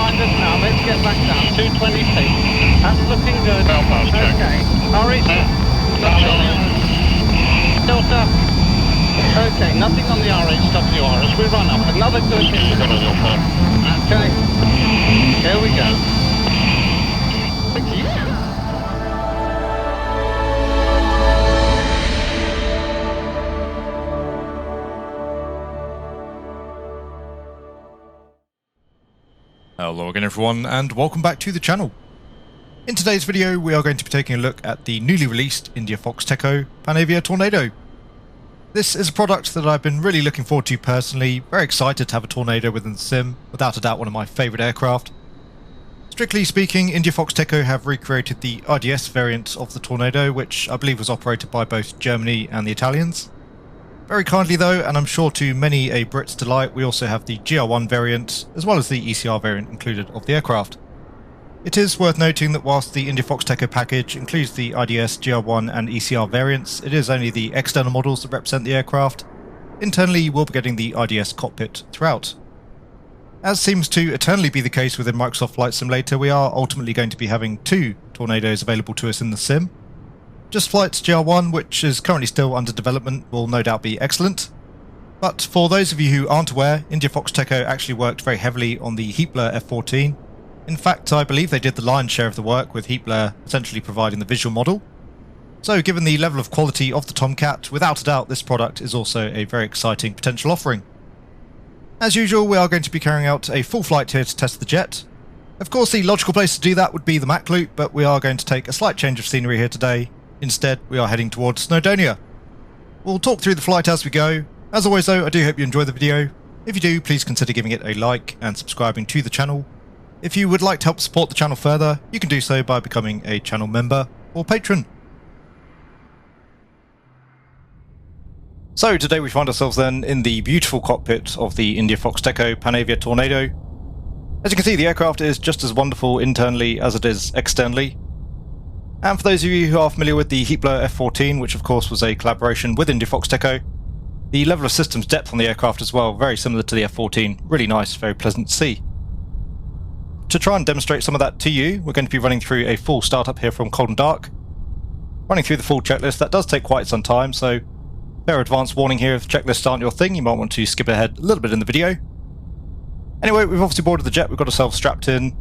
behind us now. Let's get back down. 220 feet. That's looking good. Okay. RH. Delta. Okay, nothing on the RHWR as we run up. Another good hit. Okay. Here we go. Thank you. Hello again everyone, and welcome back to the channel. In today's video we are going to be taking a look at the newly released India Foxt Echo Tornado. This is a product that I've been really looking forward to personally, very excited to have a Tornado within the sim, without a doubt one of my favourite aircraft. Strictly speaking, India Foxt Echo have recreated the IDS variant of the Tornado, which I believe was operated by both Germany and the Italians. Very kindly though, and I'm sure to many a Brit's delight, we also have the GR1 variant, as well as the ECR variant included of the aircraft. It is worth noting that whilst the India Foxt Echo package includes the IDS, GR1 and ECR variants, it is only the external models that represent the aircraft. Internally you will be getting the IDS cockpit throughout. As seems to eternally be the case within Microsoft Flight Simulator, we are ultimately going to be having two Tornadoes available to us in the sim. Just Flight's GR1, which is currently still under development, will no doubt be excellent. But for those of you who aren't aware, India Foxt Echo actually worked very heavily on the Heatblur F-14. In fact, I believe they did the lion's share of the work, with Heatblur essentially providing the visual model. So given the level of quality of the Tomcat, without a doubt this product is also a very exciting potential offering. As usual, we are going to be carrying out a full flight here to test the jet. Of course the logical place to do that would be the Mac Loop, but we are going to take a slight change of scenery here today. Instead, we are heading towards Snowdonia. We'll talk through the flight as we go. As always though, I do hope you enjoy the video. If you do, please consider giving it a like and subscribing to the channel. If you would like to help support the channel further, you can do so by becoming a channel member or patron. So today we find ourselves then in the beautiful cockpit of the India Foxt Echo Tornado. As you can see, the aircraft is just as wonderful internally as it is externally. And for those of you who are familiar with the Heatblur F-14, which of course was a collaboration with India Foxt Echo, the level of systems depth on the aircraft as well, very similar to the F-14, really nice, very pleasant to see. To try and demonstrate some of that to you, we're going to be running through a full startup here from cold and dark. Running through the full checklist, that does take quite some time, so fair advance warning here, if checklists aren't your thing, you might want to skip ahead a little bit in the video. Anyway, we've obviously boarded the jet, we've got ourselves strapped in.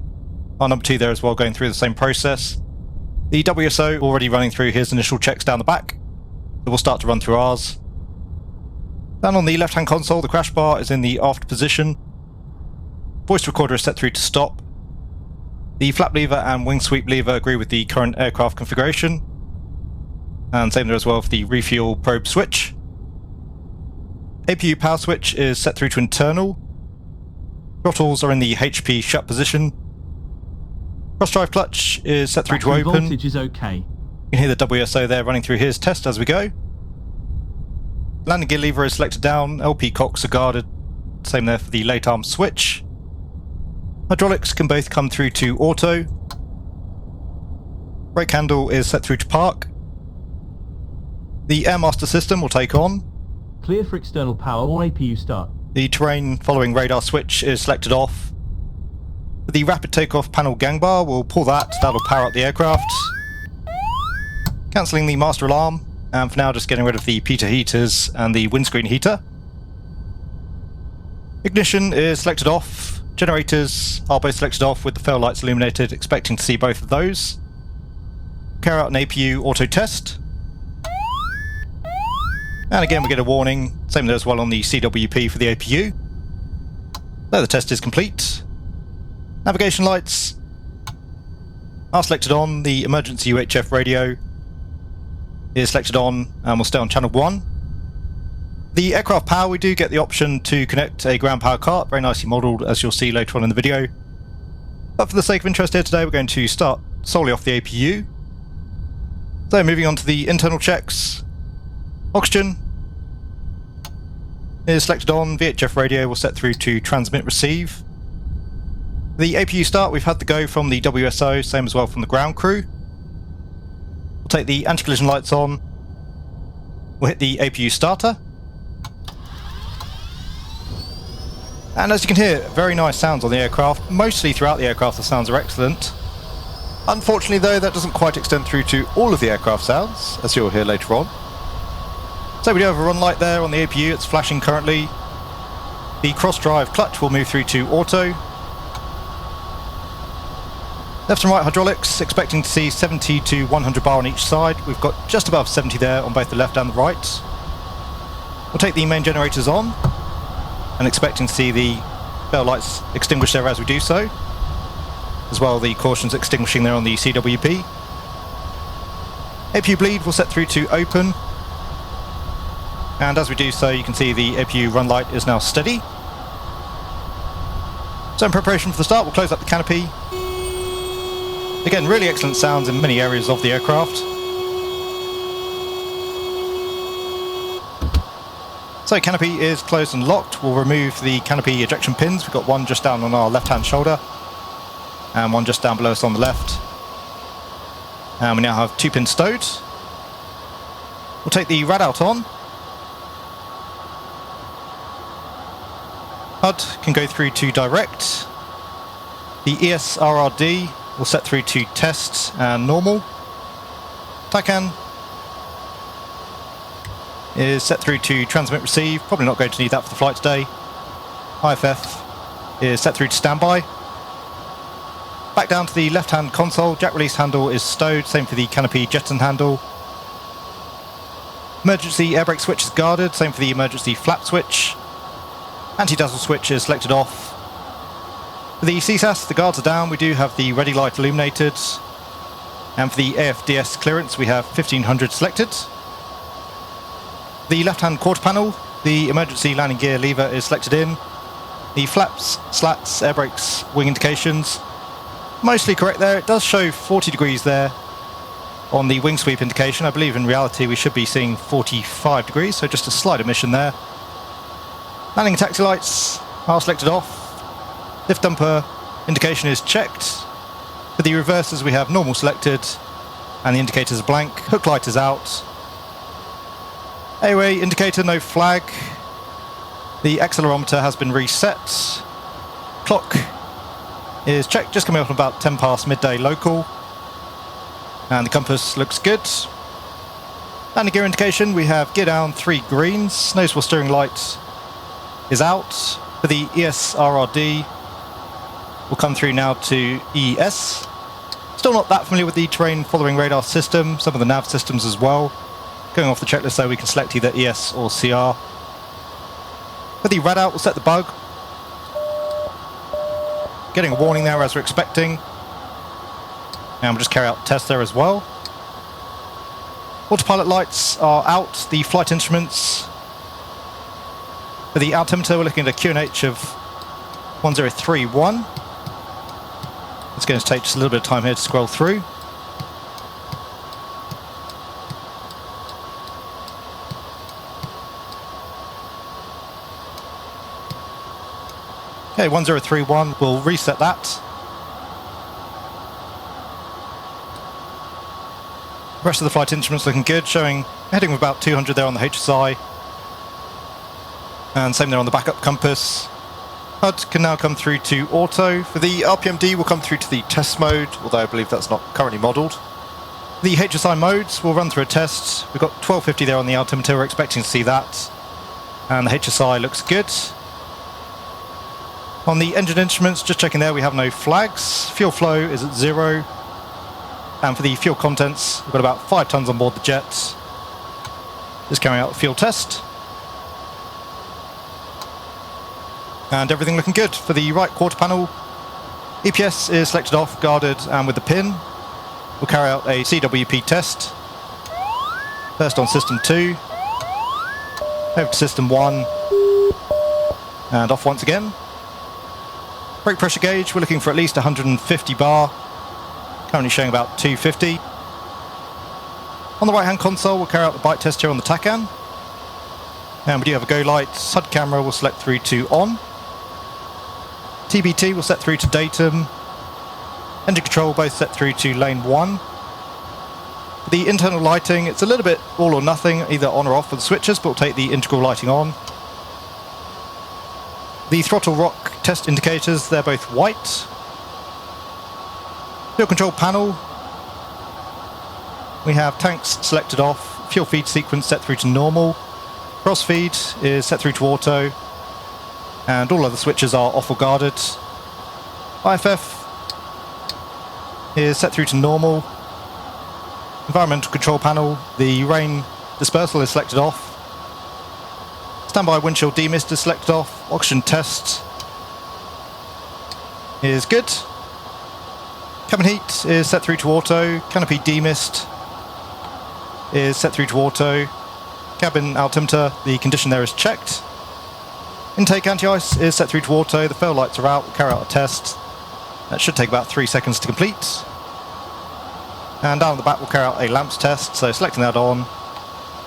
Our number 2 there as well, going through the same process. The WSO already running through his initial checks down the back, so we'll start to run through ours. Down on the left hand console, the crash bar is in the aft position. Voice recorder is set through to stop. The flap lever and wing sweep lever agree with the current aircraft configuration. And same there as well for the refuel probe switch. APU power switch is set through to internal. Throttles are in the HP shut position. Cross-drive clutch is set through to open. Voltage is okay. You can hear the WSO there running through his test as we go. Landing gear lever is selected down, LP cocks are guarded. Same there for the late arm switch. Hydraulics can both come through to auto. Brake handle is set through to park. The Airmaster system will take on. Clear for external power or APU start. The terrain following radar switch is selected off. The rapid takeoff panel gang bar, will pull that, that'll power up the aircraft. Cancelling the master alarm, and for now just getting rid of the pitot heaters and the windscreen heater. Ignition is selected off. Generators are both selected off with the fail lights illuminated, expecting to see both of those. Carry out an APU auto test. And again we get a warning, same there as well on the CWP for the APU. So the test is complete. Navigation lights are selected on, the emergency UHF radio is selected on and will stay on channel 1. The aircraft power, we do get the option to connect a ground power cart, very nicely modelled as you'll see later on in the video. But for the sake of interest here today, we're going to start solely off the APU. So moving on to the internal checks. Oxygen is selected on, VHF radio will set through to transmit receive. The APU start, we've had the go from the WSO, same as well from the ground crew. We'll take the anti-collision lights on. We'll hit the APU starter. And as you can hear, very nice sounds on the aircraft. Mostly throughout the aircraft the sounds are excellent. Unfortunately though, that doesn't quite extend through to all of the aircraft sounds, as you'll hear later on. So we do have a run light there on the APU, it's flashing currently. The cross-drive clutch will move through to auto. Left and right hydraulics, expecting to see 70 to 100 bar on each side. We've got just above 70 there on both the left and the right. We'll take the main generators on, and expecting to see the bell lights extinguish there as we do so. As well, the cautions extinguishing there on the CWP. APU bleed will set through to open. And as we do so, you can see the APU run light is now steady. So in preparation for the start, we'll close up the canopy. Again, really excellent sounds in many areas of the aircraft. So canopy is closed and locked. We'll remove the canopy ejection pins. We've got one just down on our left-hand shoulder and one just down below us on the left. And we now have 2 pins stowed. We'll take the rad out on. HUD can go through to direct. The ESRRD will set through to test and normal. TACAN is set through to transmit receive. Probably not going to need that for the flight today. IFF is set through to standby. Back down to the left-hand console, jack release handle is stowed, same for the canopy jettison handle. Emergency air brake switch is guarded, same for the emergency flap switch. Anti-dazzle switch is selected off. For the CSAS, the guards are down, we do have the ready light illuminated. And for the AFDS clearance, we have 1500 selected. The left-hand quarter panel, the emergency landing gear lever is selected in. The flaps, slats, air brakes, wing indications, mostly correct there. It does show 40 degrees there on the wing sweep indication. I believe in reality we should be seeing 45 degrees, so just a slight omission there. Landing and taxi lights are selected off. Lift dumper indication is checked. For the reversers we have normal selected and the indicators are blank. Hook light is out. AOA indicator no flag. The accelerometer has been reset. Clock is checked, just coming up on about 10 past midday local. And the compass looks good. Landing gear indication, we have gear down 3 greens. Noticeable steering light is out. For the ESRRD, we'll come through now to ES. Still not that familiar with the terrain following radar system, some of the nav systems as well. Going off the checklist though, we can select either ES or CR. For the rad out, we'll set the bug. Getting a warning there as we're expecting. And we'll just carry out tests there as well. Autopilot lights are out, the flight instruments. For the altimeter, we're looking at a QNH of 1031. It's going to take just a little bit of time here to scroll through. Okay, 1031, we'll reset that. The rest of the flight instruments looking good, showing a heading of about 200 there on the HSI. And same there on the backup compass. HUD can now come through to auto. For the RPMD, we'll come through to the test mode, although I believe that's not currently modelled. The HSI modes, we'll run through a test. We've got 1250 there on the altimeter, we're expecting to see that. And the HSI looks good. On the engine instruments, just checking there, we have no flags. Fuel flow is at 0. And for the fuel contents, we've got about 5 tonnes on board the jet. Just carrying out the fuel test. And everything looking good. For the right quarter panel, EPS is selected off, guarded and with the pin. We'll carry out a CWP test. First on system 2, over to system 1, and off once again. Brake pressure gauge, we're looking for at least 150 bar, currently showing about 250. On the right hand console, we'll carry out the bite test here on the TACAN. And we do have a go light. HUD camera will select through to on. TBT will set through to datum. Engine control both set through to lane 1. For the internal lighting, it's a little bit all or nothing, either on or off with the switches, but we'll take the integral lighting on. The throttle rock test indicators, they're both white. Fuel control panel, we have tanks selected off, fuel feed sequence set through to normal, crossfeed is set through to auto, and all other switches are off or guarded. IFF is set through to normal. Environmental control panel, the rain dispersal is selected off. Standby windshield demist is selected off. Oxygen test is good. Cabin heat is set through to auto. Canopy demist is set through to auto. Cabin altimeter, the condition there is checked. Intake anti-ice is set through to auto. The fail lights are out. We'll carry out a test. That should take about 3 seconds to complete. And down the back we'll carry out a lamps test. So selecting that on,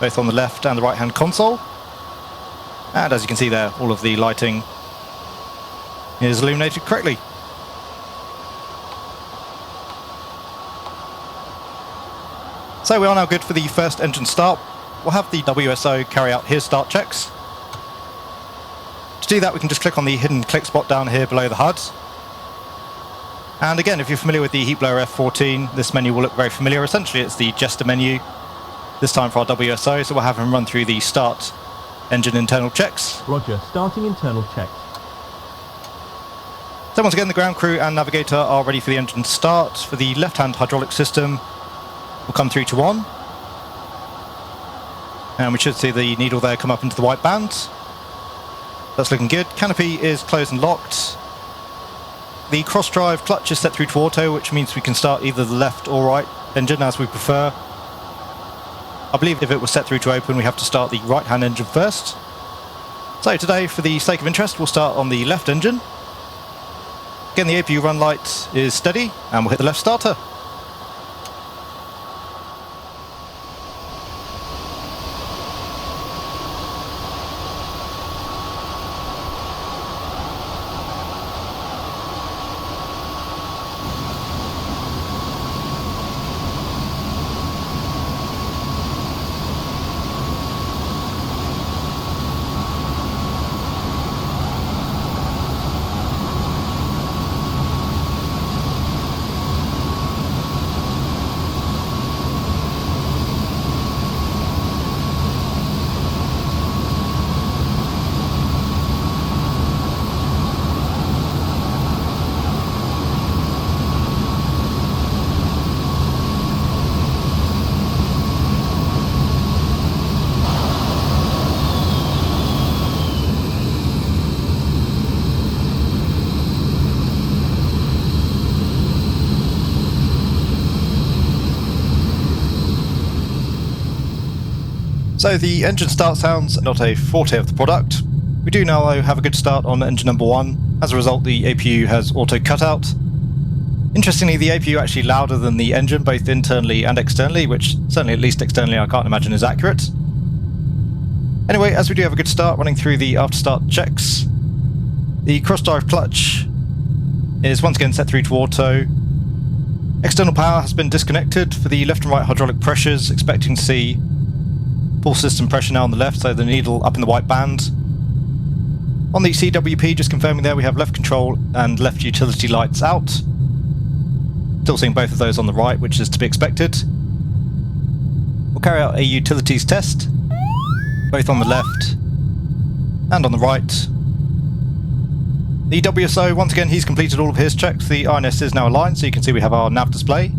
both on the left and the right hand console. And as you can see there, all of the lighting is illuminated correctly. So we are now good for the first engine start. We'll have the WSO carry out his start checks. To do that, we can just click on the hidden click spot down here below the HUD. And again, if you're familiar with the Heatblower F14, this menu will look very familiar. Essentially, it's the Jester menu, this time for our WSO, so we'll have him run through the start engine internal checks. Roger, starting internal checks. So once again, the ground crew and navigator are ready for the engine to start. For the left-hand hydraulic system, we'll come through to on. And we should see the needle there come up into the white band. That's looking good. Canopy is closed and locked. The cross-drive clutch is set through to auto, which means we can start either the left or right engine as we prefer. I believe if it was set through to open, we have to start the right-hand engine first. So today, for the sake of interest, we'll start on the left engine. Again, the APU run light is steady, and we'll hit the left starter. So the engine start sounds not a forte of the product. We do now though have a good start on engine number 1. As a result, the APU has auto cutout. Interestingly, the APU actually louder than the engine, both internally and externally, which certainly, at least externally, I can't imagine is accurate. Anyway, as we do have a good start running through the after start checks, the cross-drive clutch is once again set through to auto. External power has been disconnected for the left and right hydraulic pressures, expecting to see full system pressure now on the left, so the needle up in the white band. On the CWP, just confirming there, we have left control and left utility lights out. Still seeing both of those on the right, which is to be expected. We'll carry out a utilities test, both on the left and on the right. The WSO, once again, he's completed all of his checks. The INS is now aligned, so you can see we have our nav display.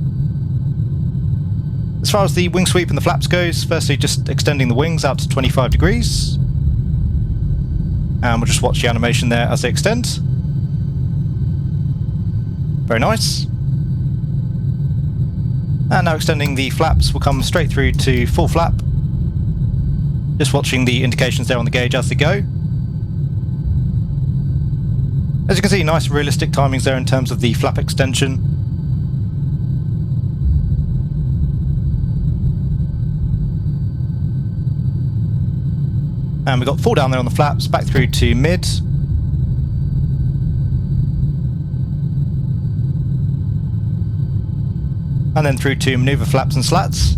As far as the wing sweep and the flaps goes, firstly just extending the wings out to 25 degrees. And we'll just watch the animation there as they extend. Very nice. And now extending the flaps, will come straight through to full flap. Just watching the indications there on the gauge as they go. As you can see, nice realistic timings there in terms of the flap extension. And we've got full down there on the flaps, back through to mid. And then through to manoeuvre flaps and slats.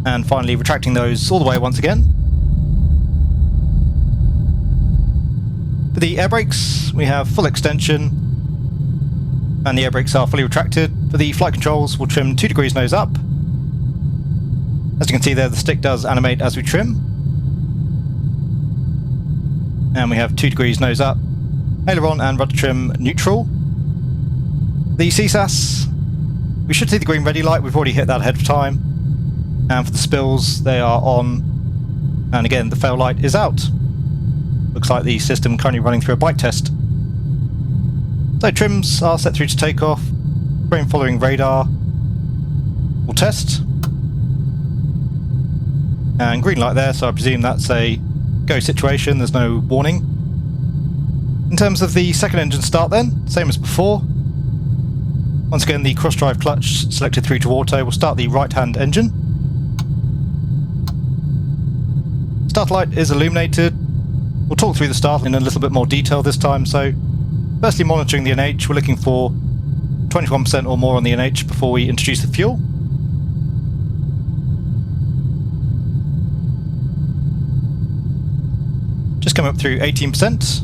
And finally retracting those all the way once again. For the air brakes, we have full extension, and the air brakes are fully retracted. For the flight controls, we'll trim 2 degrees nose up. As you can see there, the stick does animate as we trim. And we have 2 degrees nose up, aileron and rudder trim neutral. The CSAS, we should see the green ready light, we've already hit that ahead of time. And for the spills, they are on, and again the fail light is out. Looks like the system currently running through a bike test. So trims are set through to takeoff, frame following radar, we'll test. And green light there, so I presume that's a go situation, there's no warning. In terms of the second engine start then, same as before. Once again the cross drive clutch selected through to auto, we'll start the right hand engine. Start light is illuminated. We'll talk through the start in a little bit more detail this time. So firstly monitoring the NH, we're looking for 21% or more on the NH before we introduce the fuel. Just coming up through 18%.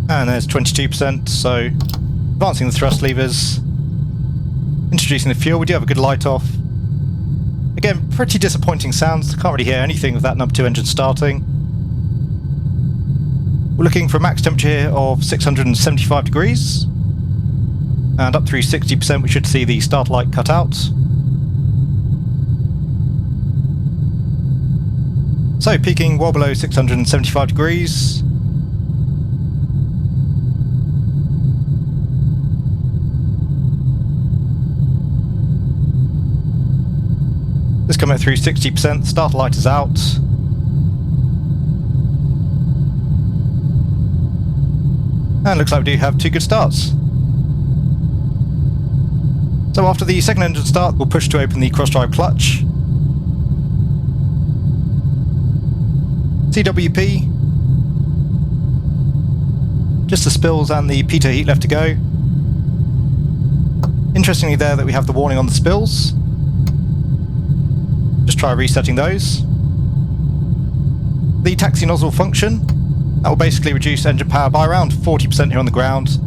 And there's 22%, so advancing the thrust levers, introducing the fuel. We do have a good light off. Again, pretty disappointing sounds, can't really hear anything with that number 2 engine starting. We're looking for a max temperature here of 675 degrees. And up through 60% we should see the start light cut out. So peaking well below 675 degrees. Just coming through 60%, starter light is out. And looks like we do have 2 good starts. So after the second engine start, we'll push to open the cross-drive clutch. CWP. Just the spills and the pitot heat left to go. Interestingly there that we have the warning on the spills. Just try resetting those. The taxi nozzle function, that will basically reduce engine power by around 40% here on the ground.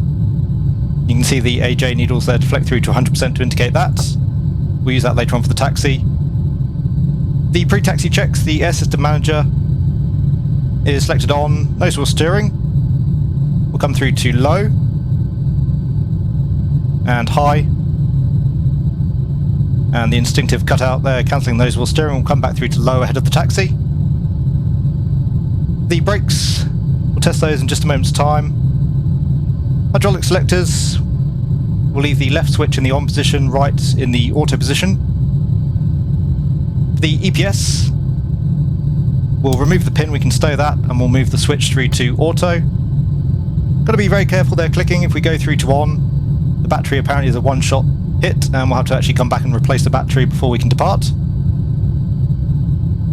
You can see the AJ needles there deflect through to 100% to indicate that. We'll use that later on for the taxi. The pre-taxi checks, the air system manager is selected on, nose wheel steering. We'll come through to low and high. And the instinctive cutout there, cancelling nose wheel steering, will come back through to low ahead of the taxi. The brakes, we'll test those in just a moment's time. Hydraulic selectors, we'll leave the left switch in the on position, right in the auto position. For the EPS, we'll remove the pin, we can stow that, and we'll move the switch through to auto. Got to be very careful there clicking. If we go through to on, the battery apparently is a one-shot hit, and we'll have to actually come back and replace the battery before we can depart.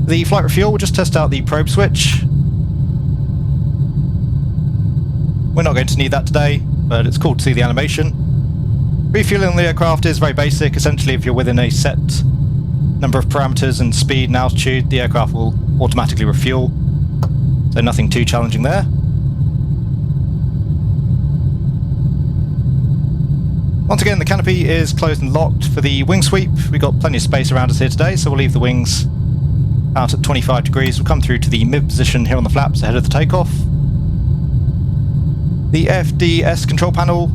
The flight refuel, we'll just test out the probe switch. We're not going to need that today, but it's cool to see the animation. Refueling the aircraft is very basic. Essentially, if you're within a set number of parameters and speed and altitude, the aircraft will automatically refuel. So nothing too challenging there. Once again, the canopy is closed and locked. For the wing sweep, we've got plenty of space around us here today, so we'll leave the wings out at 25 degrees. We'll come through to the mid position here on the flaps ahead of the takeoff. The FDS control panel,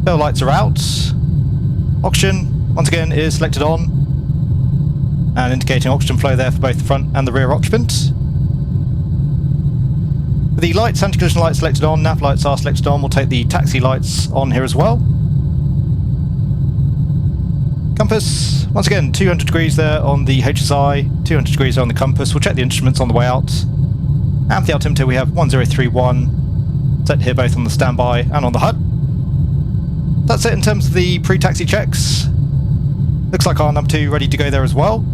tail lights are out. Oxygen, once again, is selected on and indicating oxygen flow there for both the front and the rear occupant. With the lights, anti-collision lights selected on, nav lights are selected on. We'll take the taxi lights on here as well. Compass, once again, 200 degrees there on the HSI, 200 degrees on the compass. We'll check the instruments on the way out. And for the altimeter, we have 1031, set here both on the standby and on the HUD. That's it in terms of the pre-taxi checks. Looks like our number 2 ready to go there as well.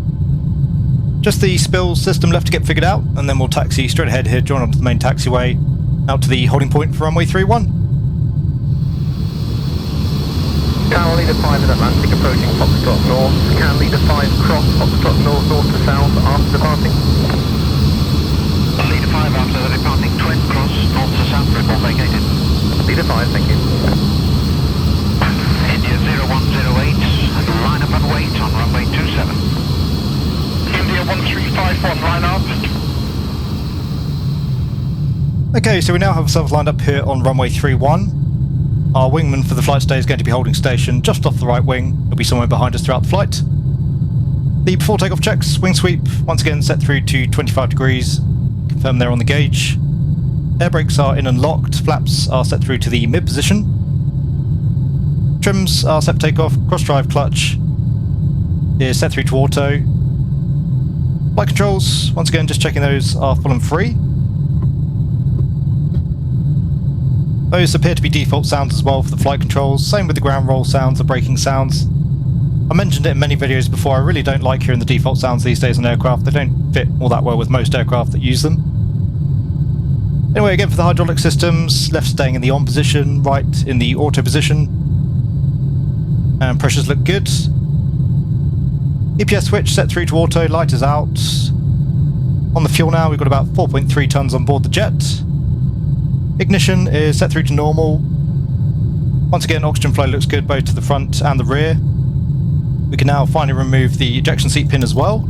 Just the spills system left to get figured out, and then we'll taxi straight ahead here, join onto the main taxiway, out to the holding point for runway 31. Tower leader 5 in Atlantic approaching Foxtrot North. Can leader 5 cross Foxtrot North, north to south after departing? Leader 5 after the departing twin cross, north to south, report vacated. Leader 5, thank you. India 0108, line up and wait on runway 27. India 1351, line up. Okay, so we now have ourselves lined up here on runway 31. Our wingman for the flight today is going to be holding station just off the right wing. He'll be somewhere behind us throughout the flight. The before takeoff checks, wing sweep, once again set through to 25 degrees. Confirm they're on the gauge. Air brakes are in and locked, flaps are set through to the mid position. Trims are set for takeoff, cross drive clutch is set through to auto. Flight controls, once again just checking those are full and free. Those appear to be default sounds as well for the flight controls, same with the ground roll sounds, the braking sounds. I mentioned it in many videos before, I really don't like hearing the default sounds these days on aircraft, they don't fit all that well with most aircraft that use them. Anyway, again for the hydraulic systems, left staying in the on position, right in the auto position. And pressures look good. EPS switch set through to auto, light is out. On the fuel now, we've got about 4.3 tonnes on board the jet. Ignition is set through to normal. Once again, oxygen flow looks good both to the front and the rear. We can now finally remove the ejection seat pin as well.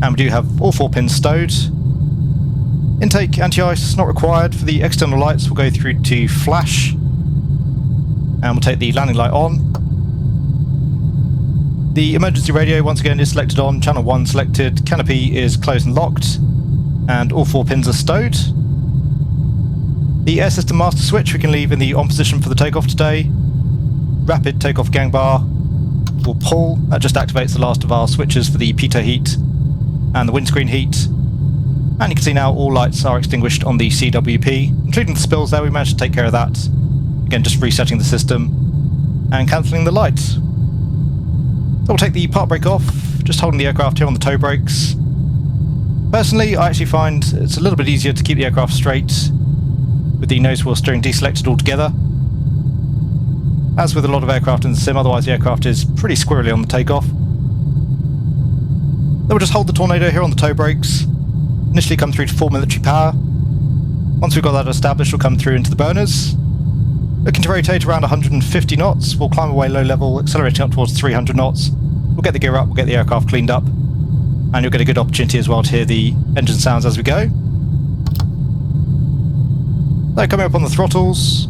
And we do have all 4 pins stowed. Intake anti-ice not required. For the external lights, we'll go through to flash. And we'll take the landing light on. The emergency radio, once again, is selected on. Channel 1 selected. Canopy is closed and locked. And all 4 pins are stowed. The air system master switch we can leave in the on position for the takeoff today. Rapid takeoff gang bar will pull. That just activates the last of our switches for the pitot heat and the windscreen heat. And you can see now all lights are extinguished on the CWP, including the spills there. We managed to take care of that. Again, just resetting the system and cancelling the lights. So we'll take the park brake off, just holding the aircraft here on the tow brakes. Personally, I actually find it's a little bit easier to keep the aircraft straight with the nose wheel steering deselected altogether. As with a lot of aircraft in the sim, otherwise the aircraft is pretty squirrely on the takeoff. Then we'll just hold the Tornado here on the tow brakes. Initially come through to full military power. Once we've got that established, we'll come through into the burners. Looking to rotate around 150 knots. We'll climb away low level, accelerating up towards 300 knots. We'll get the gear up, we'll get the aircraft cleaned up. And you'll get a good opportunity as well to hear the engine sounds as we go. So coming up on the throttles.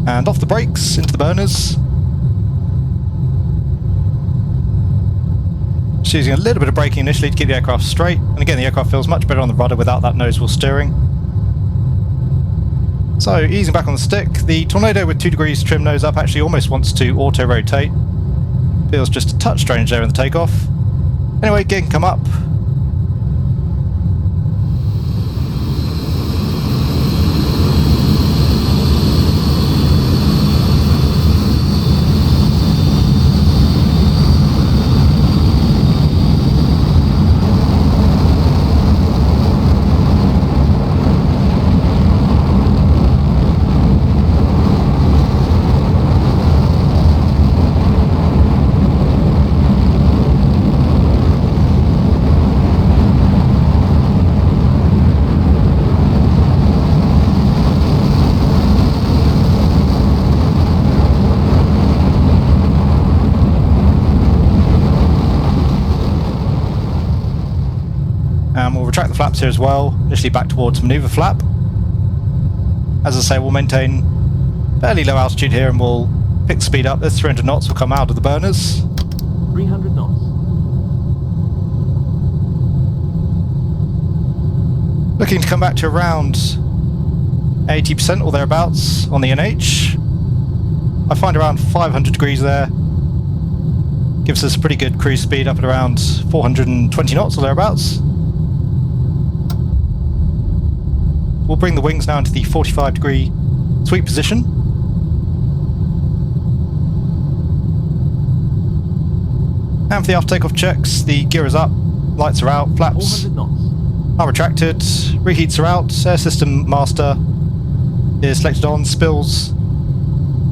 And off the brakes, into the burners. Just using a little bit of braking initially to keep the aircraft straight. And again, the aircraft feels much better on the rudder without that nose wheel steering. So, easing back on the stick, the Tornado with 2 degrees trim nose up actually almost wants to auto-rotate. Feels just a touch strange there in the takeoff. Anyway, gear can come up. And we'll retract the flaps here as well, initially back towards manoeuvre flap. As I say, we'll maintain fairly low altitude here and we'll pick the speed up. This 300 knots will come out of the burners. 300 knots. Looking to come back to around 80% or thereabouts on the NH. I find around 500 degrees there. Gives us a pretty good cruise speed up at around 420 knots or thereabouts. We'll bring the wings now into the 45-degree sweep position. And for the after takeoff checks, the gear is up, lights are out, flaps 400 knots. are retracted, reheats are out, air system master is selected on, spills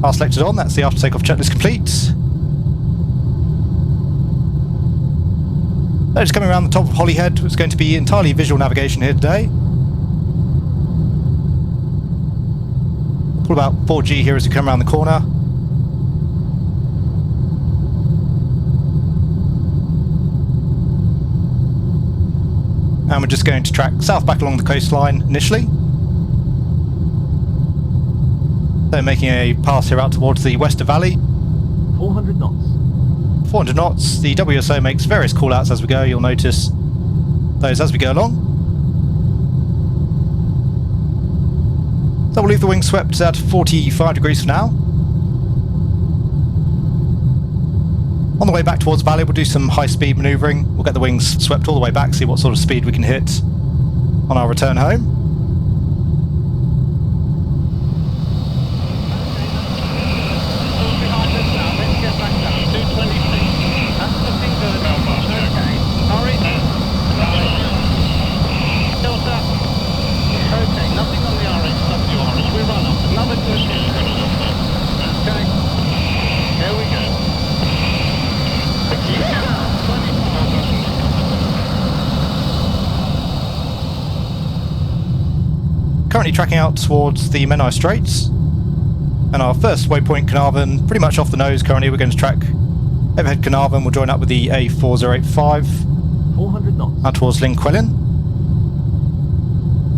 are selected on. That's the after takeoff checklist complete. So just coming around the top of Holyhead, it's going to be entirely visual navigation here today. Pull about 4G here as we come around the corner. And we're just going to track south back along the coastline initially. So making a pass here out towards the Wester Valley. 400 knots. 400 knots. The WSO makes various call-outs as we go. You'll notice those as we go along. So we'll leave the wing swept at 45 degrees for now. On the way back towards Valley, we'll do some high-speed manoeuvring. We'll get the wings swept all the way back, see what sort of speed we can hit on our return home. Behind us now, let's get back down. 220 feet. That's looking good. Okay. Hurry. Filter. Okay, nothing on the RHWR as we run up. Another good hit. Okay. Here we go. Currently tracking out towards the Menai Straits, and our first waypoint Carnarvon pretty much off the nose. Currently we're going to track overhead Carnarvon. We'll join up with the A4085 400 knots. out towards Llyn.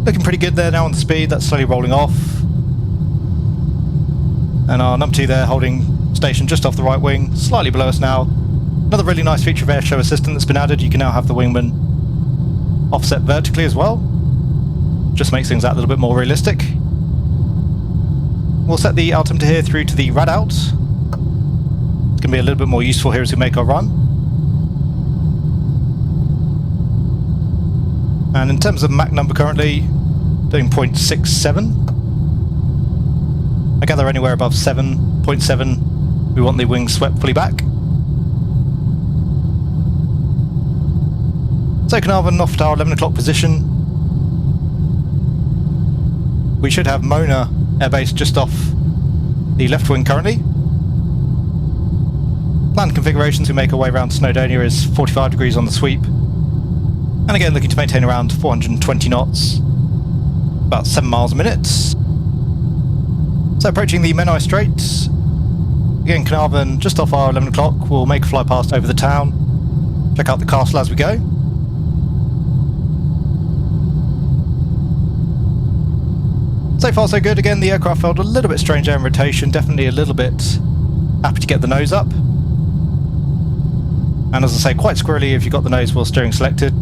Looking pretty good there now on the speed. That's slowly rolling off, and our number 2 there holding station just off the right wing, slightly below us now. Another really nice feature of Airshow Assistant that's been added. You can now have the wingman offset vertically as well. Just makes things out a little bit more realistic. We'll set the altimeter here through to the rad out. It's going to be a little bit more useful here as we make our run. And in terms of Mach number currently, doing 0.67. I gather anywhere above 7.7, we want the wings swept fully back. So Carnarvon off at our 11 o'clock position. We should have Mona airbase just off the left wing currently. Planned configurations we make our way around Snowdonia is 45 degrees on the sweep. And again looking to maintain around 420 knots, about 7 miles a minute. So approaching the Menai Straits. Again Carnarvon just off our 11 o'clock. We'll make a fly past over the town. Check out the castle as we go. So far so good. Again, the aircraft felt a little bit strange air in rotation, definitely a little bit happy to get the nose up. And as I say, quite squirrely if you've got the nose wheel steering selected.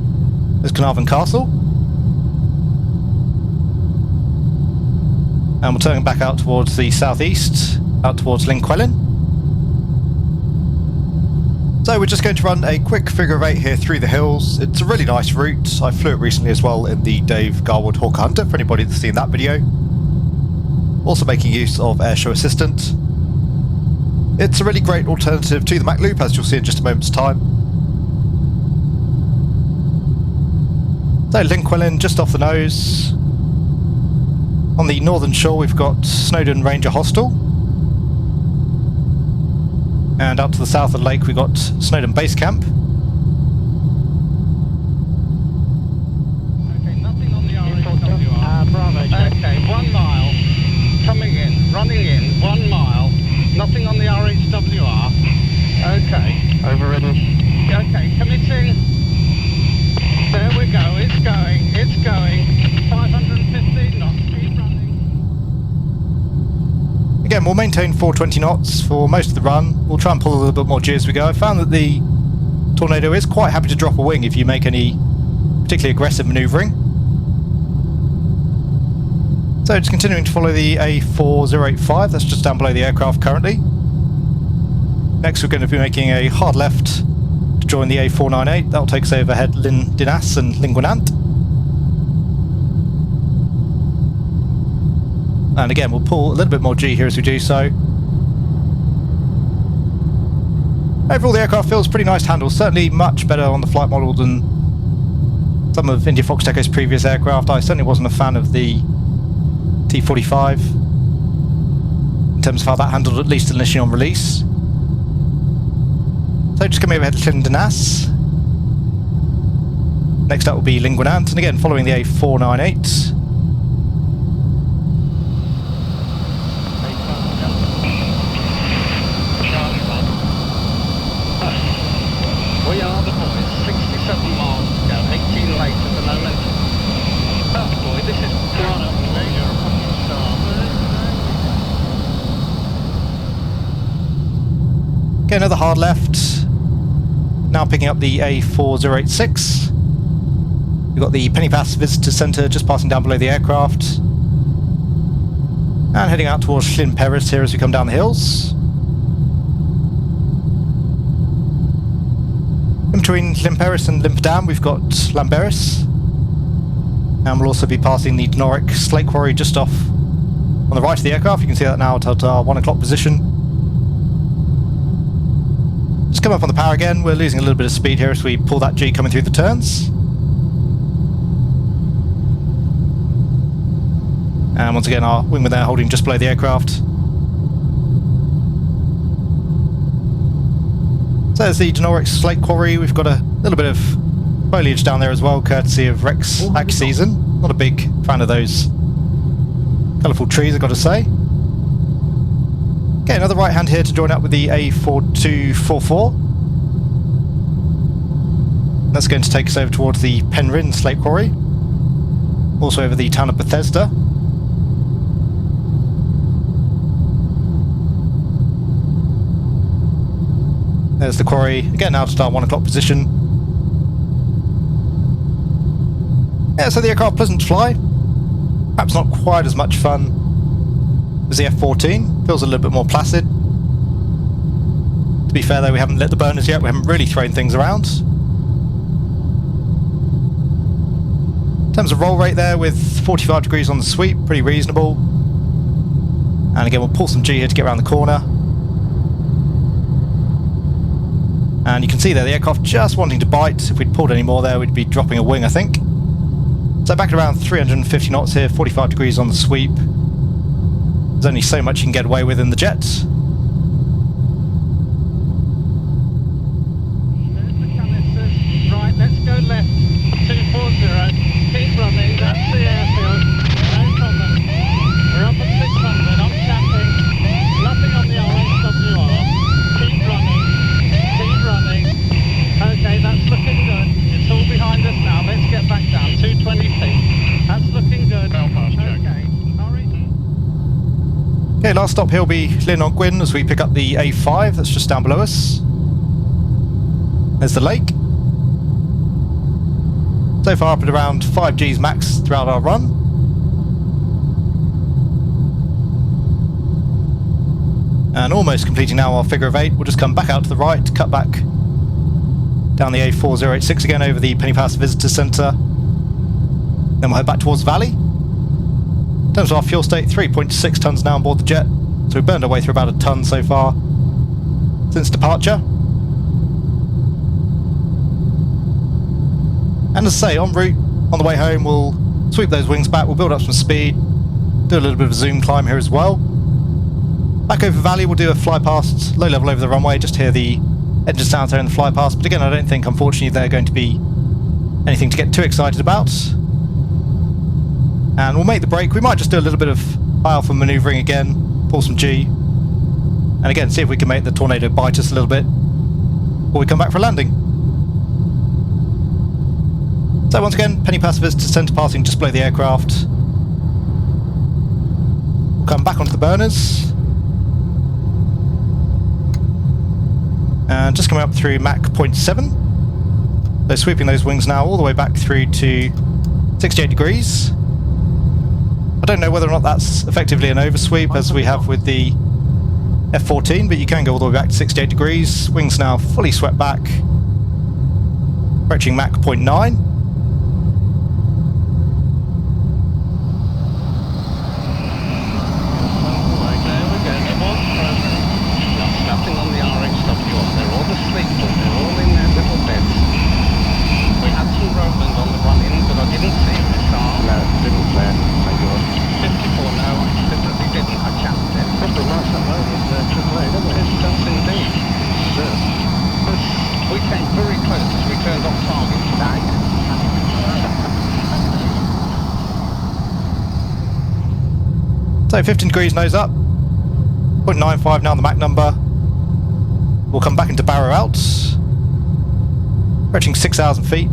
There's Carnarvon Castle. And we'll turn back out towards the southeast, out towards Llyn. So we're just going to run a quick figure of 8 here through the hills. It's a really nice route. I flew it recently as well in the Dave Garwood Hawker Hunter, for anybody that's seen that video. Also making use of Airshow Assistant. It's a really great alternative to the Mach Loop, as you'll see in just a moment's time. So Llyn just off the nose. On the northern shore we've got Snowdon Ranger Hostel. And out to the south of the lake we've got Snowdon Base Camp. Okay, nothing on the RHWR. Bravo, check. Okay, 1 mile. Coming in, running in, 1 mile. Nothing on the RHWR. Okay. Overridden. Okay, committing. There we go, it's going. 515 knots, keep running. Again, we'll maintain 420 knots for most of the run. We'll try and pull a little bit more G as we go. I found that the Tornado is quite happy to drop a wing if you make any particularly aggressive manoeuvring. So just continuing to follow the A4085, that's just down below the aircraft currently. Next we're going to be making a hard left to join the A498, that'll take us overhead Llyn Dinas and Llyn. And again we'll pull a little bit more G here as we do so. Overall the aircraft feels pretty nice to handle, certainly much better on the flight model than some of India Foxt Echo's previous aircraft. I certainly wasn't a fan of the T-45 in terms of how that handled, at least initially on release. So just coming overhead to Llindanas. Next up will be Linguinant, and again following the A498. We are the boys, 67 miles to go, 18 late at the moment. Oh boy, this is right up to me, you're a fucking star. Okay, another hard left. Now picking up the A4086. We've got the Pennypass Visitor Centre just passing down below the aircraft. And heading out towards Llyn Peris here as we come down the hills. In between Llyn Peris and Llyn we've got Llanberis. And we'll also be passing the Denoric Slate Quarry just off on the right of the aircraft. You can see that now at our 1 o'clock position. Just come up on the power again. We're losing a little bit of speed here as we pull that G coming through the turns. And once again our wingman there holding just below the aircraft. So there's the Denoric Slate Quarry. We've got a little bit of foliage down there as well, courtesy of Rex Season. Not a big fan of those colourful trees, I've got to say. Okay, another right hand here to join up with the A4244. That's going to take us over towards the Penryn Slate Quarry. Also over the town of Bethesda. There's the quarry, again now to start 1 o'clock position. Yeah, so the aircraft pleasant to fly. Perhaps not quite as much fun as the F-14. Feels a little bit more placid. To be fair though, we haven't lit the burners yet, we haven't really thrown things around. In terms of roll rate there, with 45 degrees on the sweep, pretty reasonable. And again, we'll pull some G here to get around the corner. And you can see there the aircraft just wanting to bite. If we'd pulled any more there, we'd be dropping a wing, I think. So back at around 350 knots here, 45 degrees on the sweep. There's only so much you can get away with in the jet. There's the canisters. Right, let's go left. 240. Keep running. That's the airfield. No problem. We're up at 600. I'm tapping. Nothing on the RHWR. Keep running. Keep running. Okay, that's looking good. It's all behind us now. Let's get back down. 220 feet. That's looking good. Okay. Okay, last stop here will be Llyn on Gwyn as we pick up the A5 that's just down below us. There's the lake. So far up at around 5 Gs max throughout our run. And almost completing now our figure of 8. We'll just come back out to the right, cut back down the A4086 again over the Pennypass Visitor Centre. Then we'll head back towards the valley. In terms of our fuel state, 3.6 tonnes now on board the jet. So we've burned our way through about a tonne so far since departure. And as I say, en route, on the way home, we'll sweep those wings back, we'll build up some speed, do a little bit of a zoom climb here as well. Back over the valley, we'll do a fly past, low level over the runway, just hear the engine sounds there in the fly past. But again, I don't think, unfortunately, they're going to be anything to get too excited about. And we'll make the break. We might just do a little bit of high alpha manoeuvring again, pull some G, and again, see if we can make the Tornado bite us a little bit before we come back for a landing. So once again, Pennypass Visitor Centre passing just below the aircraft. We'll come back onto the burners. And just coming up through Mach 0.7. So sweeping those wings now all the way back through to 68 degrees. I don't know whether or not that's effectively an oversweep as we have with the F-14, but you can go all the way back to 68 degrees. Wings now fully swept back, approaching Mach 0.9. They're all in their little beds. We had some Romans on the run in turned off target. So 15 degrees nose up, 0.95 now the Mach number. We'll come back into barrow out, approaching 6,000 feet.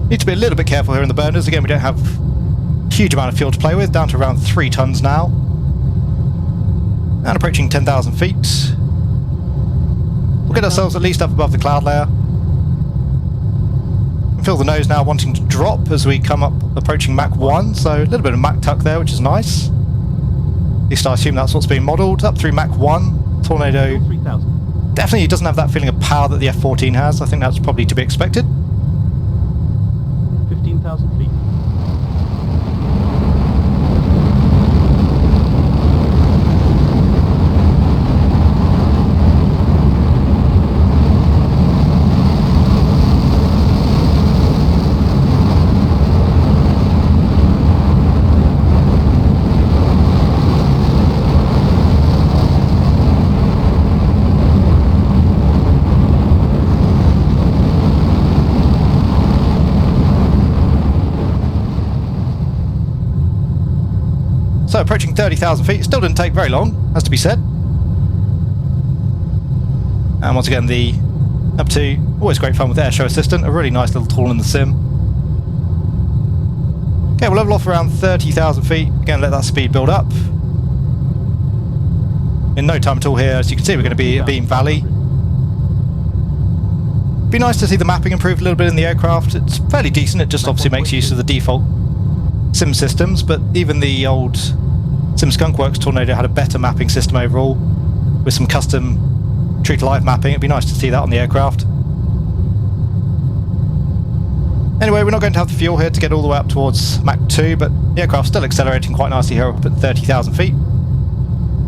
Need to be a little bit careful here in the burners. Again, we don't have a huge amount of fuel to play with, down to around 3 tons now. And approaching 10,000 feet. We'll get ourselves at least up above the cloud layer. Feel the nose now wanting to drop as we come up approaching Mach 1, so a little bit of Mach tuck there, which is nice. At least I assume that's what's being modelled. Up through Mach 1, Tornado 3,000. definitely doesn't have that feeling of power that the F-14 has. I think that's probably to be expected. 15,000 feet. So approaching 30,000 feet, still didn't take very long, has to be said. And once again, the up to, always great fun with Air Show Assistant, a really nice little tool in the sim. Okay, we'll level off around 30,000 feet, again let that speed build up. In no time at all here, as you can see, we're going to be at Beam Valley. Be nice to see the mapping improve a little bit in the aircraft. It's fairly decent, it just obviously makes use of the default sim systems, but even the old Sim Skunkworks Tornado had a better mapping system overall, with some custom true to life mapping. It'd be nice to see that on the aircraft. Anyway, we're not going to have the fuel here to get all the way up towards Mach 2, but the aircraft's still accelerating quite nicely here up at 30,000 feet.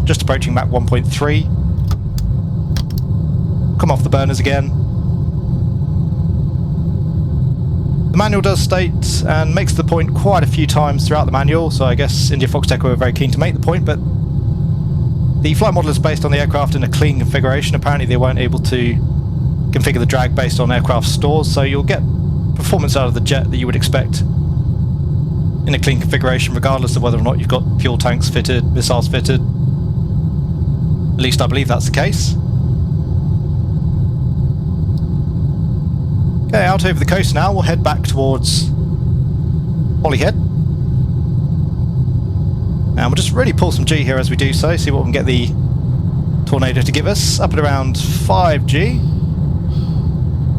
Just approaching Mach 1.3. Come off the burners again. The manual does state and makes the point quite a few times throughout the manual, so I guess India Foxt Echo are very keen to make the point, but the flight model is based on the aircraft in a clean configuration. Apparently they weren't able to configure the drag based on aircraft stores, so you'll get performance out of the jet that you would expect in a clean configuration, regardless of whether or not you've got fuel tanks fitted, missiles fitted. At least I believe that's the case. Okay, out over the coast now, we'll head back towards Holyhead. And we'll just really pull some G here as we do so, see what we can get the Tornado to give us. Up at around 5G.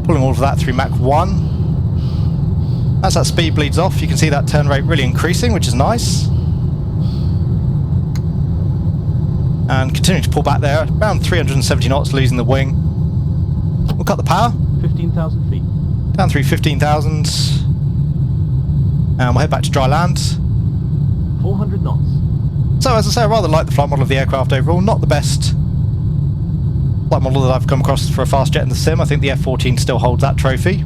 Pulling all of that through Mach 1. As that speed bleeds off, you can see that turn rate really increasing, which is nice. And continuing to pull back there, around 370 knots, losing the wing. We'll cut the power. 15,000 feet. Down through 15,000. And we'll head back to dry land. 400 knots. So as I say, I rather like the flight model of the aircraft overall. Not the best flight model that I've come across for a fast jet in the sim. I think the F-14 still holds that trophy.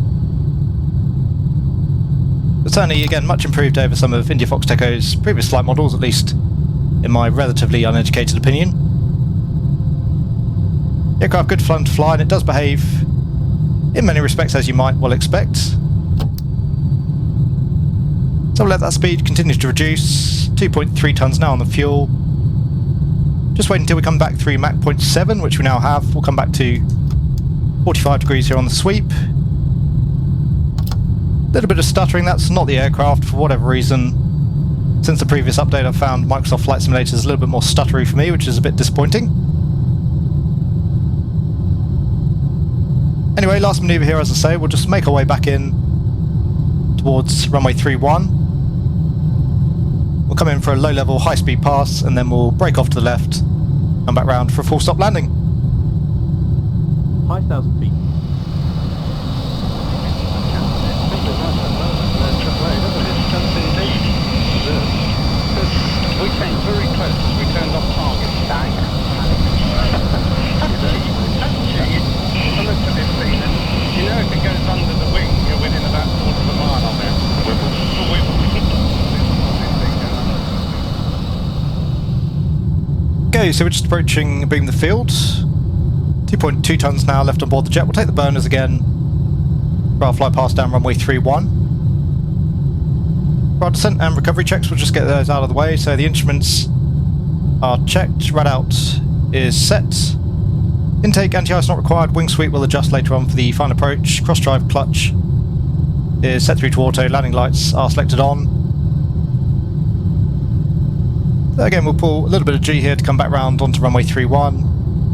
But certainly, again, much improved over some of India Foxt Echo's previous flight models, at least in my relatively uneducated opinion. The aircraft good fun to fly, and it does behave in many respects as you might well expect. So we'll let that speed continue to reduce. 2.3 tons now on the fuel. Just wait until we come back through Mach 0.7, which we now have. We'll come back to 45 degrees here on the sweep. A little bit of stuttering, that's not the aircraft for whatever reason. Since the previous update, I've found Microsoft Flight Simulator is a little bit more stuttery for me, which is a bit disappointing. Anyway, last manoeuvre here, as I say, we'll just make our way back in towards runway 31. We'll come in for a low-level, high-speed pass, and then we'll break off to the left, come back round for a full-stop landing. 5,000 feet. We came very close as we turned off target. I looked at this thing and you know if it goes under the wing, you're within about a quarter of a mile of it. Okay, so we're just approaching Beam the Field. 2.2 tons now left on board the jet. We'll take the burners again for our fly past down runway 31. For our descent and recovery checks, we'll just get those out of the way. So the instruments are checked, rad out is set. Intake anti-ice not required, wing sweep will adjust later on for the final approach. Cross drive clutch is set through to auto, landing lights are selected on. So again, we'll pull a little bit of G here to come back round onto runway 31.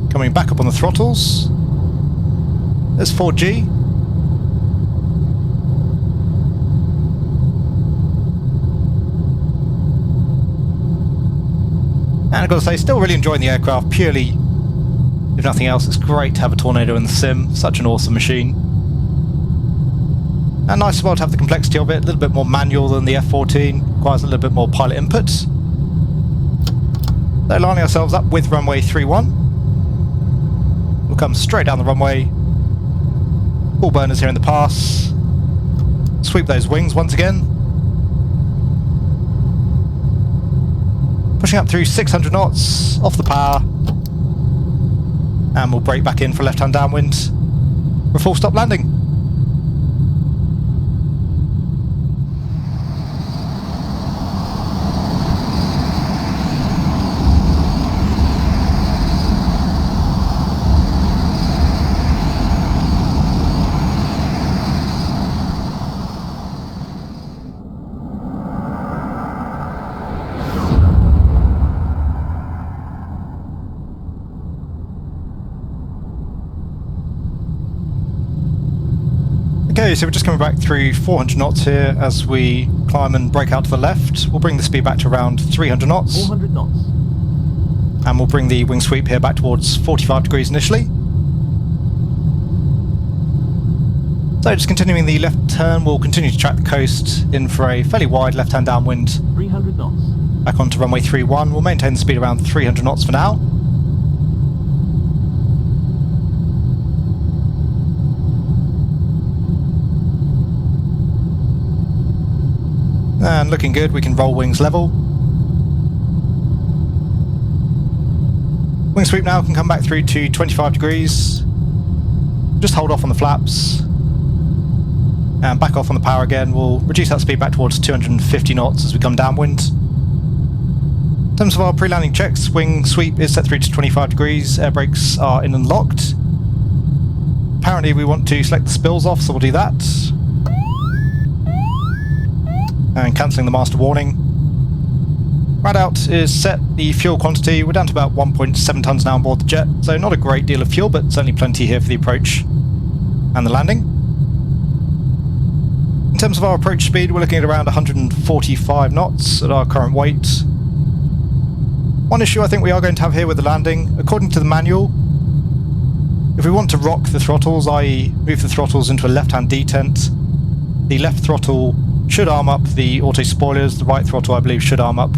Coming back up on the throttles. There's 4G. And I've got to say, still really enjoying the aircraft. Purely, if nothing else, it's great to have a Tornado in the sim. Such an awesome machine. And nice as well to have the complexity of it. A little bit more manual than the F-14. Requires a little bit more pilot input. So lining ourselves up with runway 31. We'll come straight down the runway. All burners here in the pass. Sweep those wings once again. Pushing up through 600 knots, off the power. And we'll brake back in for left-hand downwind for a full stop landing. Okay, so we're just coming back through 400 knots here as we climb and brake out to the left. We'll bring the speed back to around 300 knots. 400 knots. And we'll bring the wing sweep here back towards 45 degrees initially. So just continuing the left turn, we'll continue to track the coast in for a fairly wide left-hand downwind. 300 knots. Back onto runway 31. We'll maintain the speed around 300 knots for now. And looking good, we can roll wings level. Wing sweep now can come back through to 25 degrees. Just hold off on the flaps. And back off on the power again. We'll reduce that speed back towards 250 knots as we come downwind. In terms of our pre-landing checks, wing sweep is set through to 25 degrees. Air brakes are in and locked. Apparently we want to select the spills off, so we'll do that. And cancelling the master warning. Rad out is set, the fuel quantity, we're down to about 1.7 tons now on board the jet, so not a great deal of fuel, but certainly plenty here for the approach and the landing. In terms of our approach speed, we're looking at around 145 knots at our current weight. One issue I think we are going to have here with the landing, according to the manual, if we want to rock the throttles, i.e. move the throttles into a left-hand detent, the left throttle should arm up the auto spoilers, the right throttle I believe should arm up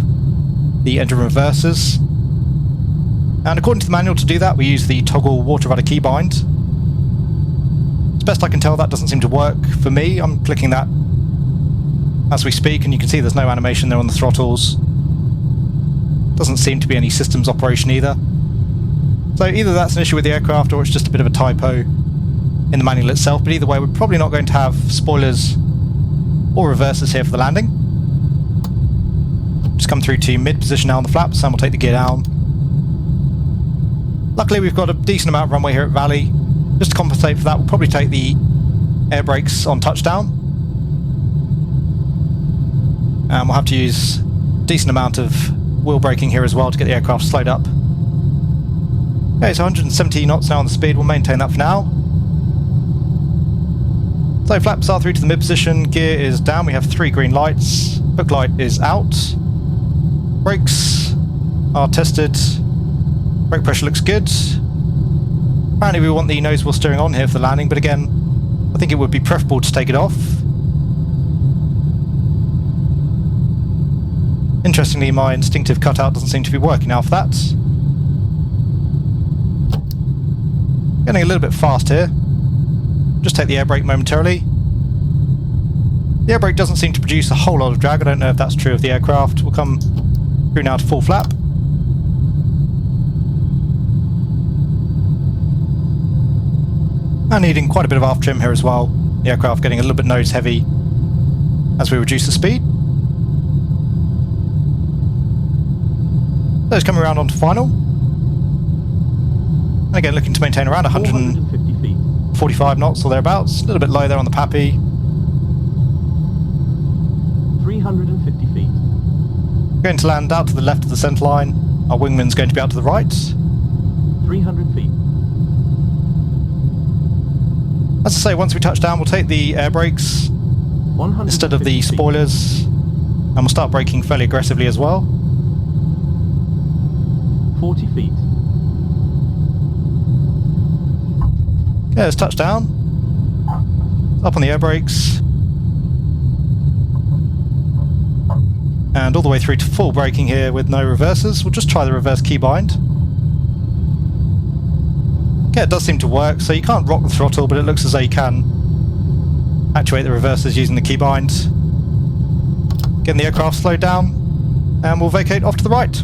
the engine reversers. And according to the manual, to do that we use the toggle water rudder keybind. As best I can tell, that doesn't seem to work for me. I'm clicking that as we speak and you can see there's no animation there on the throttles. Doesn't seem to be any systems operation either. So either that's an issue with the aircraft or it's just a bit of a typo in the manual itself, but either way we're probably not going to have spoilers or reversers here for the landing. Just come through to mid position now on the flaps and we'll take the gear down. Luckily we've got a decent amount of runway here at Valley. Just to compensate for that, we'll probably take the air brakes on touchdown. And we'll have to use a decent amount of wheel braking here as well to get the aircraft slowed up. Okay, so 170 knots now on the speed, we'll maintain that for now. So flaps are through to the mid position, gear is down, we have 3 green lights, hook light is out, brakes are tested, brake pressure looks good. Apparently we want the nose wheel steering on here for the landing, but again, I think it would be preferable to take it off. Interestingly, my instinctive cutout doesn't seem to be working now for that. Getting a little bit fast here. Just take the air brake momentarily. The air brake doesn't seem to produce a whole lot of drag. I don't know if that's true of the aircraft. We'll come through now to full flap. and needing quite a bit of aft trim here as well. The aircraft getting a little bit nose heavy as we reduce the speed. So it's coming around onto final. And again looking to maintain around 450 feet. 145 knots or thereabouts. A little bit low there on the Pappy. 350 feet. Going to land out to the left of the centre line. Our wingman's going to be out to the right. 300 feet. As I say, once we touch down, we'll take the air brakes 150 instead of the feet. spoilers, and we'll start braking fairly aggressively as well. 40 feet. Okay, let's touch down. Up on the air brakes. And all the way through to full braking here with no reverses. We'll just try the reverse keybind. Okay, it does seem to work, so you can't rock the throttle, but it looks as though you can actuate the reverses using the keybind. Getting the aircraft slowed down, and we'll vacate off to the right.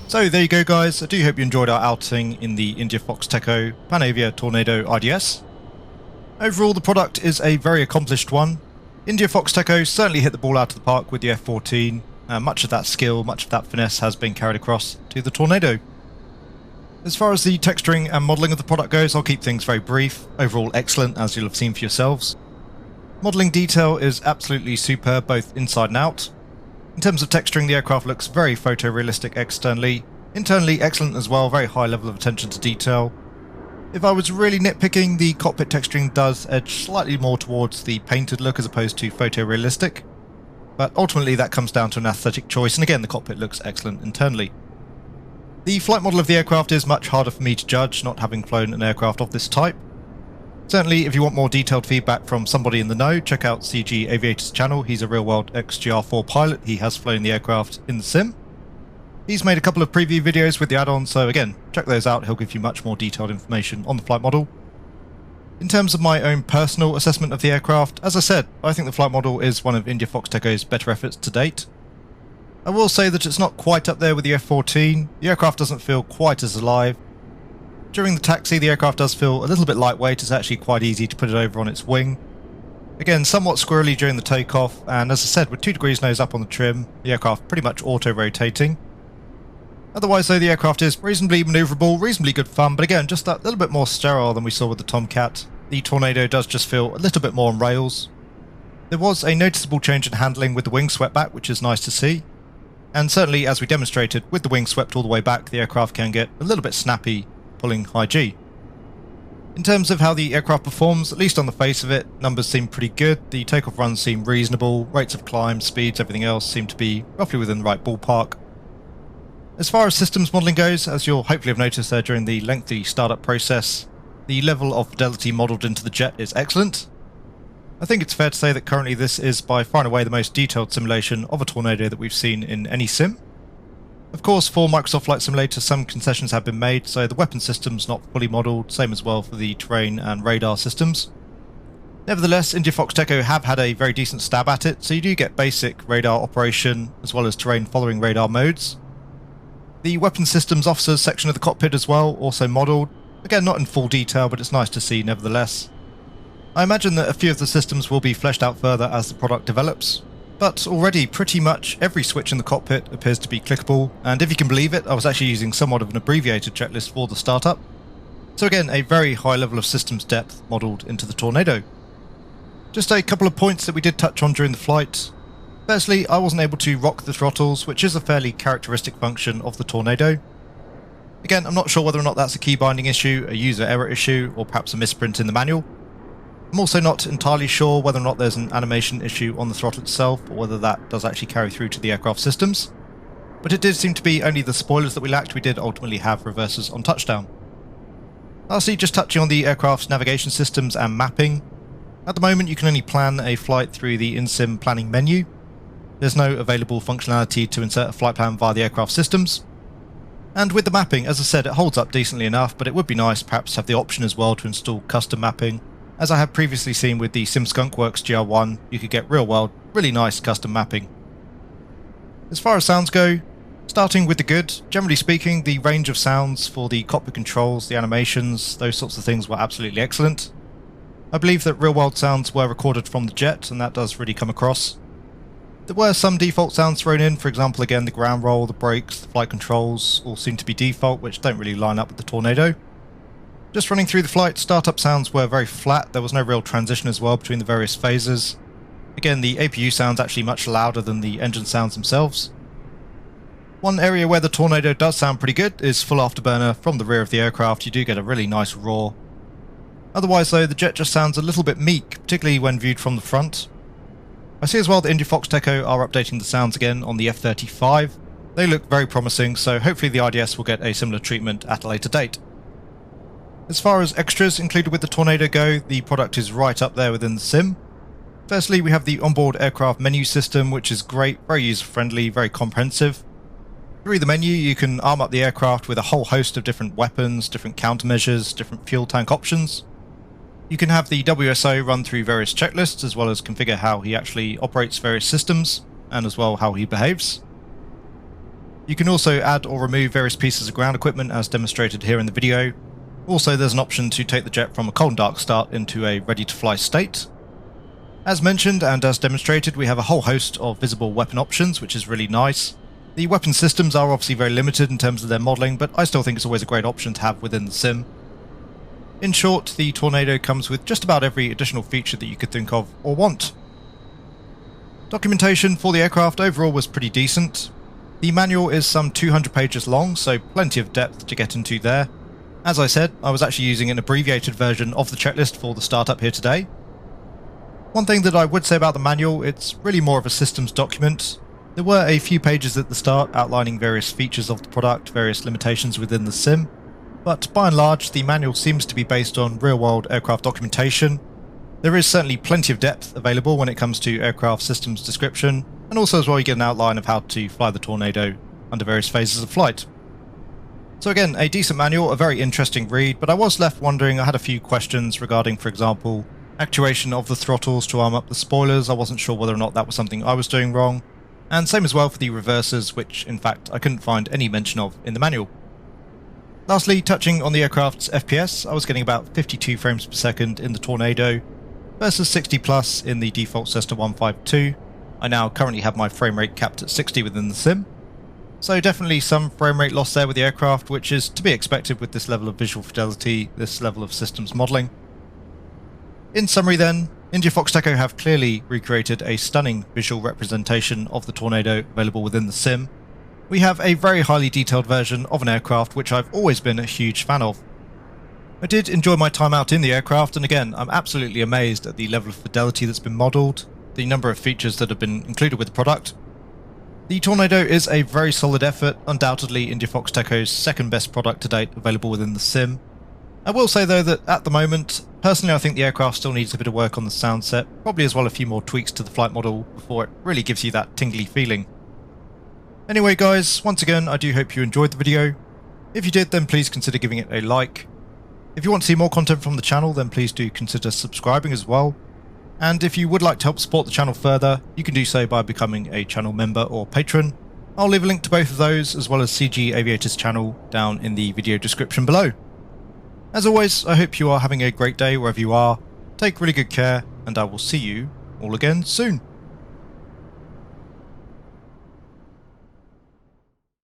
So there you go guys, I do hope you enjoyed our outing in the India Foxt Echo Panavia Tornado IDS. Overall the product is a very accomplished one. India Foxt Echo certainly hit the ball out of the park with the F-14, and much of that skill, much of that finesse has been carried across to the Tornado. As far as the texturing and modelling of the product goes, I'll keep things very brief. Overall excellent, as you'll have seen for yourselves. Modelling detail is absolutely superb both inside and out. In terms of texturing, the aircraft looks very photorealistic externally. Internally excellent as well, very high level of attention to detail. If I was really nitpicking, the cockpit texturing does edge slightly more towards the painted look as opposed to photorealistic. But ultimately that comes down to an aesthetic choice, and again the cockpit looks excellent internally. The flight model of the aircraft is much harder for me to judge, not having flown an aircraft of this type. Certainly, if you want more detailed feedback from somebody in the know, check out CG Aviator's channel. He's a real-world XGR4 pilot. He has flown the aircraft in the sim. He's made a couple of preview videos with the add-on, so again, check those out. He'll give you much more detailed information on the flight model. In terms of my own personal assessment of the aircraft, as I said, I think the flight model is one of India Foxt Echo's better efforts to date. I will say that it's not quite up there with the F-14. The aircraft doesn't feel quite as alive. During the taxi, the aircraft does feel a little bit lightweight. It's actually quite easy to put it over on its wing. Again, somewhat squirrely during the takeoff, and as I said, with 2 degrees nose up on the trim, the aircraft pretty much auto-rotating. Otherwise though, the aircraft is reasonably manoeuvrable, reasonably good fun, but again, just that little bit more sterile than we saw with the Tomcat. The Tornado does just feel a little bit more on rails. There was a noticeable change in handling with the wing swept back, which is nice to see. And certainly, as we demonstrated, with the wing swept all the way back, the aircraft can get a little bit snappy pulling high G. In terms of how the aircraft performs, at least on the face of it, numbers seem pretty good. The takeoff runs seem reasonable, rates of climb, speeds, everything else seem to be roughly within the right ballpark. As far as systems modelling goes, as you'll hopefully have noticed there during the lengthy startup process, the level of fidelity modelled into the jet is excellent. I think it's fair to say that currently this is by far and away the most detailed simulation of a Tornado that we've seen in any sim. Of course, for Microsoft Flight Simulator some concessions have been made, so the weapon system's not fully modelled, same as well for the terrain and radar systems. Nevertheless, India Foxt Echo have had a very decent stab at it, so you do get basic radar operation as well as terrain following radar modes. The weapon systems officers section of the cockpit as well, also modelled. Again, not in full detail, but it's nice to see nevertheless. I imagine that a few of the systems will be fleshed out further as the product develops. But already pretty much every switch in the cockpit appears to be clickable, and if you can believe it, I was actually using somewhat of an abbreviated checklist for the startup. So again, a very high level of systems depth modelled into the Tornado. Just a couple of points that we did touch on during the flight. Firstly, I wasn't able to rock the throttles, which is a fairly characteristic function of the Tornado. Again, I'm not sure whether or not that's a key binding issue, a user error issue, or perhaps a misprint in the manual. I'm also not entirely sure whether or not there's an animation issue on the throttle itself, or whether that does actually carry through to the aircraft systems. But it did seem to be only the spoilers that we lacked. We did ultimately have reversers on touchdown. Lastly, just touching on the aircraft's navigation systems and mapping. At the moment you can only plan a flight through the in-sim planning menu. There's no available functionality to insert a flight plan via the aircraft systems. And with the mapping, as I said, it holds up decently enough, but it would be nice perhaps to have the option as well to install custom mapping. As I have previously seen with the SimSkunkWorks GR1, you could get real world, really nice custom mapping. As far as sounds go, starting with the good, generally speaking, the range of sounds for the cockpit controls, the animations, those sorts of things were absolutely excellent. I believe that real world sounds were recorded from the jet, and that does really come across. There were some default sounds thrown in, for example again the ground roll, the brakes, the flight controls all seem to be default, which don't really line up with the Tornado. Just running through the flight, startup sounds were very flat, there was no real transition as well between the various phases. Again, the APU sounds actually much louder than the engine sounds themselves. One area where the Tornado does sound pretty good is full afterburner from the rear of the aircraft. You do get a really nice roar. Otherwise though, the jet just sounds a little bit meek, particularly when viewed from the front. I see as well that India Foxt Echo are updating the sounds again on the F-35. They look very promising, so hopefully the IDS will get a similar treatment at a later date. As far as extras included with the Tornado go, the product is right up there within the sim. Firstly, we have the onboard aircraft menu system, which is great, very user-friendly, very comprehensive. Through the menu, you can arm up the aircraft with a whole host of different weapons, different countermeasures, different fuel tank options. You can have the WSO run through various checklists, as well as configure how he actually operates various systems, and as well how he behaves. You can also add or remove various pieces of ground equipment as demonstrated here in the video. Also, there's an option to take the jet from a cold and dark start into a ready-to-fly state. As mentioned and as demonstrated, we have a whole host of visible weapon options, which is really nice. The weapon systems are obviously very limited in terms of their modelling, but I still think it's always a great option to have within the sim. In short, the Tornado comes with just about every additional feature that you could think of or want. Documentation for the aircraft overall was pretty decent. The manual is some 200 pages long, so plenty of depth to get into there. As I said, I was actually using an abbreviated version of the checklist for the startup here today. One thing that I would say about the manual, it's really more of a systems document. There were a few pages at the start outlining various features of the product, various limitations within the sim, but by and large the manual seems to be based on real-world aircraft documentation. There is certainly plenty of depth available when it comes to aircraft systems description, and also as well you get an outline of how to fly the Tornado under various phases of flight. So again, a decent manual, a very interesting read, but I was left wondering, I had a few questions regarding, for example, actuation of the throttles to arm up the spoilers. I wasn't sure whether or not that was something I was doing wrong. And same as well for the reversers, which in fact I couldn't find any mention of in the manual. Lastly, touching on the aircraft's FPS, I was getting about 52 frames per second in the Tornado versus 60 plus in the default Cessna 152. I now currently have my frame rate capped at 60 within the sim. So definitely some frame rate loss there with the aircraft, which is to be expected with this level of visual fidelity, this level of systems modelling. In summary then, India Foxt Echo have clearly recreated a stunning visual representation of the Tornado available within the sim. We have a very highly detailed version of an aircraft which I've always been a huge fan of. I did enjoy my time out in the aircraft, and again I'm absolutely amazed at the level of fidelity that's been modelled, the number of features that have been included with the product. The Tornado is a very solid effort, undoubtedly India Foxt Echo's second best product to date available within the sim. I will say though that at the moment, personally I think the aircraft still needs a bit of work on the sound set, probably as well a few more tweaks to the flight model before it really gives you that tingly feeling. Anyway guys, once again I do hope you enjoyed the video. If you did, then please consider giving it a like. If you want to see more content from the channel, then please do consider subscribing as well. And if you would like to help support the channel further, you can do so by becoming a channel member or patron. I'll leave a link to both of those as well as CG Aviator's channel down in the video description below. As always, I hope you are having a great day wherever you are. Take really good care, and I will see you all again soon.